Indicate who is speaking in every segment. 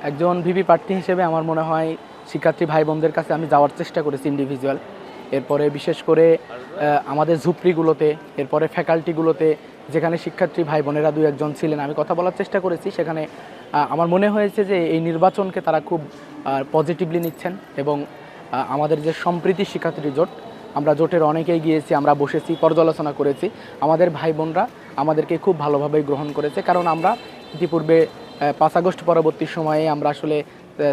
Speaker 1: একজন ভিপি প্রার্থী হিসেবে আমার মনে হয় শিক্ষার্থী ভাই বোনদের কাছে আমি যাওয়ার চেষ্টা করেছি ইন্ডিভিজুয়াল। এরপরে বিশেষ করে আমাদের ঝুপড়িগুলোতে, এরপরে ফ্যাকাল্টিগুলোতে যেখানে শিক্ষার্থী ভাই বোনেরা দু একজন ছিলেন, আমি কথা বলার চেষ্টা করেছি। সেখানে আমার মনে হয়েছে যে এই নির্বাচনকে তারা খুব পজিটিভলি নিচ্ছেন এবং আমাদের যে সম্প্রীতি শিক্ষার্থী জোট, আমরা জোটের অনেকেই গিয়েছি, আমরা বসেছি, পর্যালোচনা করেছি। আমাদের ভাই বোনরা আমাদেরকে খুব ভালোভাবে গ্রহণ করেছে, কারণ আমরা ইতিপূর্বে 5 আগস্ট পরবর্তী সময়ে আমরা আসলে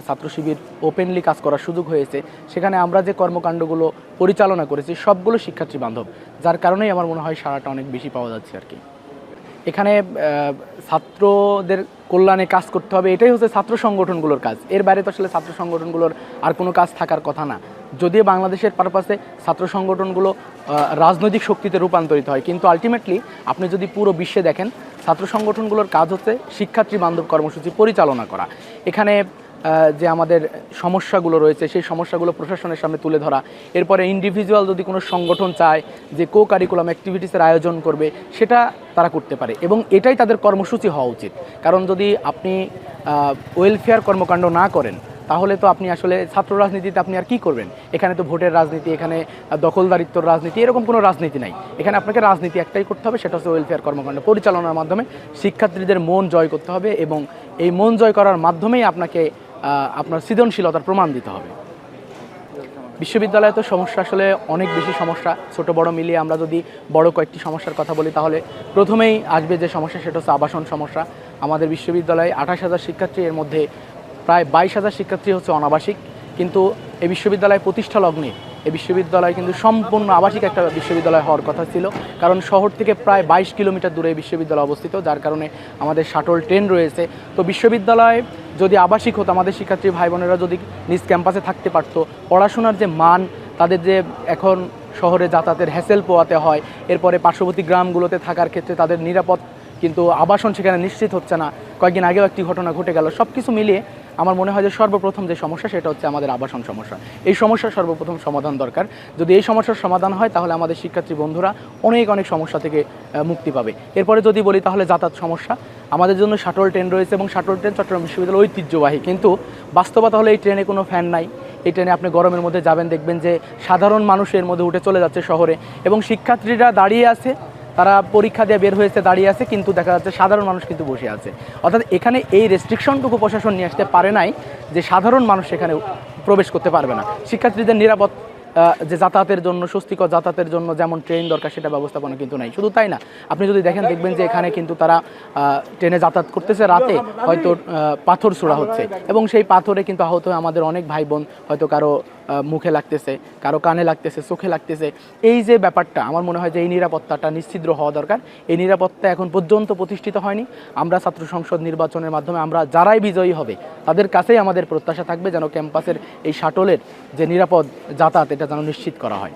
Speaker 1: ছাত্র শিবির ওপেনলি কাজ করার সুযোগ হয়েছে। সেখানে আমরা যে কর্মকাণ্ডগুলো পরিচালনা করেছি সবগুলো শিক্ষার্থী বান্ধব, যার কারণেই আমার মনে হয় সাড়াটা অনেক বেশি পাওয়া যাচ্ছে আর কি। এখানে ছাত্রদের কল্যাণে কাজ করতে হবে, এটাই হচ্ছে ছাত্র সংগঠনগুলোর কাজ। এর বাইরে তো আসলে ছাত্র সংগঠনগুলোর আর কোনো কাজ থাকার কথা না। যদিও বাংলাদেশের পারপাসে ছাত্র সংগঠনগুলো রাজনৈতিক শক্তিতে রূপান্তরিত হয়, কিন্তু আলটিমেটলি আপনি যদি পুরো বিশ্বে দেখেন, ছাত্র সংগঠনগুলোর কাজ হচ্ছে শিক্ষার্থী বান্ধব কর্মসূচি পরিচালনা করা। এখানে যে আমাদের সমস্যাগুলো রয়েছে সেই সমস্যাগুলো প্রশাসনের সামনে তুলে ধরা। এরপরে ইন্ডিভিজুয়াল যদি কোনো সংগঠন চায় যে কো কারিকুলাম অ্যাক্টিভিটিসের আয়োজন করবে, সেটা তারা করতে পারে এবং এটাই তাদের কর্মসূচি হওয়া উচিত। কারণ যদি আপনি ওয়েলফেয়ার কর্মকাণ্ড না করেন, তাহলে তো আপনি আসলে ছাত্র রাজনীতিতে আপনি আর কী করবেন? এখানে তো ভোটের রাজনীতি, এখানে দখলদারিত্বর রাজনীতি, এরকম কোনো রাজনীতি নাই। এখানে আপনাকে রাজনীতি একটাই করতে হবে, সেটা হচ্ছে ওয়েলফেয়ার কর্মকাণ্ড পরিচালনার মাধ্যমে শিক্ষার্থীদের মন জয় করতে হবে এবং এই মন জয় করার মাধ্যমেই আপনাকে আপনার সৃজনশীলতার প্রমাণ দিতে হবে। বিশ্ববিদ্যালয়ে তো সমস্যা আসলে অনেক বেশি সমস্যা, ছোট বড় মিলিয়ে আমরা যদি বড় কয়েকটি সমস্যার কথা বলি, তাহলে প্রথমেই আসবে যে সমস্যা, সেটা হচ্ছে আবাসন সমস্যা। আমাদের বিশ্ববিদ্যালয়ে 28,000 শিক্ষার্থী, এর মধ্যে প্রায় 22,000 শিক্ষার্থী হচ্ছে অনাবাসিক। কিন্তু এই বিশ্ববিদ্যালয় প্রতিষ্ঠা লগ্নে এই বিশ্ববিদ্যালয় কিন্তু সম্পূর্ণ আবাসিক একটা বিশ্ববিদ্যালয় হওয়ার কথা ছিল, কারণ শহর থেকে প্রায় 22 কিলোমিটার দূরে এই বিশ্ববিদ্যালয় অবস্থিত, যার কারণে আমাদের শাটল ট্রেন রয়েছে। তো বিশ্ববিদ্যালয় যদি আবাসিক হতো, আমাদের শিক্ষার্থী ভাই বোনেরা যদি নিজ ক্যাম্পাসে থাকতে পারতো, পড়াশোনার যে মান, তাদের যে এখন শহরে যাতায়াতের হ্যাসেল পোয়াতে হয়, এরপরে পার্শ্ববর্তী গ্রামগুলোতে থাকার ক্ষেত্রে তাদের নিরাপদ কিন্তু আবাসন সেখানে নিশ্চিত হচ্ছে না। কয়েকদিন আগেও একটি ঘটনা ঘটে গেল। সব কিছু মিলিয়ে আমার মনে হয় যে সর্বপ্রথম যে সমস্যা, সেটা হচ্ছে আমাদের আবাসন সমস্যা। এই সমস্যার সর্বপ্রথম সমাধান দরকার। যদি এই সমস্যার সমাধান হয়, তাহলে আমাদের শিক্ষার্থী বন্ধুরা অনেক অনেক সমস্যা থেকে মুক্তি পাবে। এরপরে যদি বলি, তাহলে যাতায়াত সমস্যা। আমাদের জন্য শাটল ট্রেন রয়েছে এবং শাটল ট্রেন চট্টগ্রাম বিশ্ববিদ্যালয় ঐতিহ্যবাহী, কিন্তু বাস্তবতা হলে এই ট্রেনে কোনো ফ্যান নাই। এই ট্রেনে আপনি গরমের মধ্যে যাবেন, দেখবেন যে সাধারণ মানুষের মধ্যে উঠে চলে যাচ্ছে শহরে, এবং শিক্ষার্থীরা দাঁড়িয়ে আছে, তারা পরীক্ষা দিয়ে বের হয়েছে, দাঁড়িয়ে আছে, কিন্তু দেখা যাচ্ছে সাধারণ মানুষ কিন্তু বসে আছে। অর্থাৎ এখানে এই রেস্ট্রিকশনটুকু প্রশাসন নিয়ে আসতে পারে নাই যে সাধারণ মানুষ এখানে প্রবেশ করতে পারবে না। শিক্ষার্থীদের নিরাপদ যে যাতায়াতের জন্য, স্বস্তিকর যাতায়াতের জন্য যেমন ট্রেন দরকার, সেটা ব্যবস্থাপনা কিন্তু নাই। শুধু তাই না, আপনি যদি দেখেন, দেখবেন যে এখানে কিন্তু তারা ট্রেনে যাতায়াত করতেছে, রাতে হয়তো পাথর ছোড়া হচ্ছে এবং সেই পাথরে কিন্তু আহত হয়ে আমাদের অনেক ভাই বোন, হয়তো কারো মুখে লাগতেছে, কারো কানে লাগতেছে, চোখে লাগতেছে। এই যে ব্যাপারটা, আমার মনে হয় যে এই নিরাপত্তাটা নিশ্চিদ্র হওয়া দরকার। এই নিরাপত্তা এখন পর্যন্ত প্রতিষ্ঠিত হয়নি। আমরা ছাত্র সংসদ নির্বাচনের মাধ্যমে আমরা যারাই বিজয়ী হবে, তাদের কাছেই আমাদের প্রত্যাশা থাকবে যেন ক্যাম্পাসের এই শাটলের যে নিরাপদ যাতায়াত, এটা যেন নিশ্চিত করা হয়।